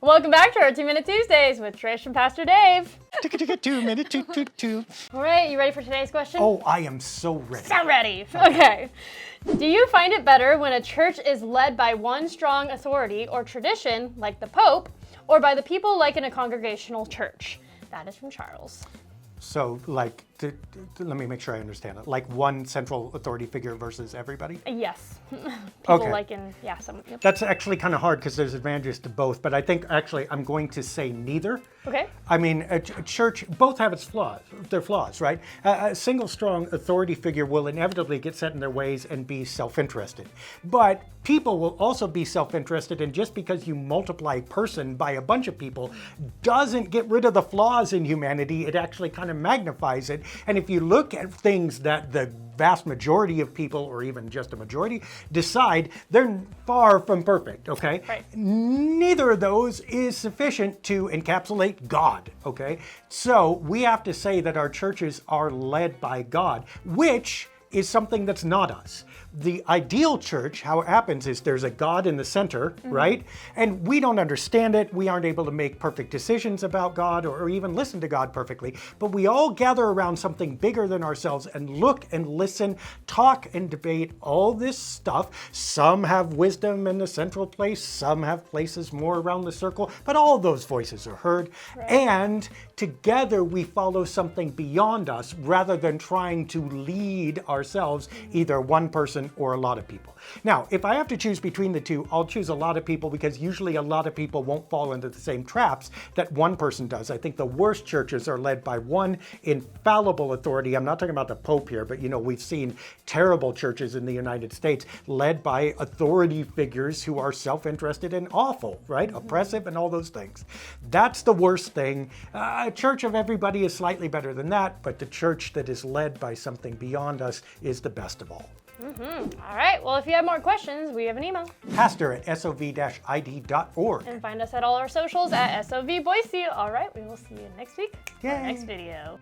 Welcome back to our 2-Minute Tuesdays with Trish and Pastor Dave. 2-minute, two. All right, you ready for today's question? Oh, I am so ready. So ready. Okay. Do you find it better when a church is led by one strong authority or tradition, like the Pope, or by the people like in a congregational church? That is from Charles. So, like, let me make sure I understand it. Like one central authority figure versus everybody? Yes. People Okay. like in, yeah, some. Yep. That's actually kind of hard because there's advantages to both, but I think actually I'm going to say neither. Okay. I mean, a church, both have its flaws, their flaws, right? A single strong authority figure will inevitably get set in their ways and be self-interested. But people will also be self-interested, and just because you multiply person by a bunch of people doesn't get rid of the flaws in humanity, it actually kind of magnifies it. And if you look at things that the vast majority of people, or even just a majority, decide, they're far from perfect, okay? Right. Neither of those is sufficient to encapsulate God, okay? So we have to say that our churches are led by God, which is something that's not us. The ideal church, how it happens is there's a God in the center, right? And we don't understand it. We aren't able to make perfect decisions about God or even listen to God perfectly. But we all gather around something bigger than ourselves and look and listen, talk and debate all this stuff. Some have wisdom in the central place. Some have places more around the circle. But all those voices are heard. Right. And together we follow something beyond us rather than trying to lead ourselves, either one person or a lot of people. Now, if I have to choose between the two, I'll choose a lot of people because usually a lot of people won't fall into the same traps that one person does. I think the worst churches are led by one infallible authority. I'm not talking about the Pope here, but we've seen terrible churches in the United States led by authority figures who are self-interested and awful, right? Oppressive and all those things. That's the worst thing. A church of everybody is slightly better than that, but the church that is led by something beyond us is the best of all. All right. Well, if you have more questions, we have an email. pastor@sov-id.org. And find us at all our socials at SOV Boise. All right. We will see you next week. Yay. For our next video.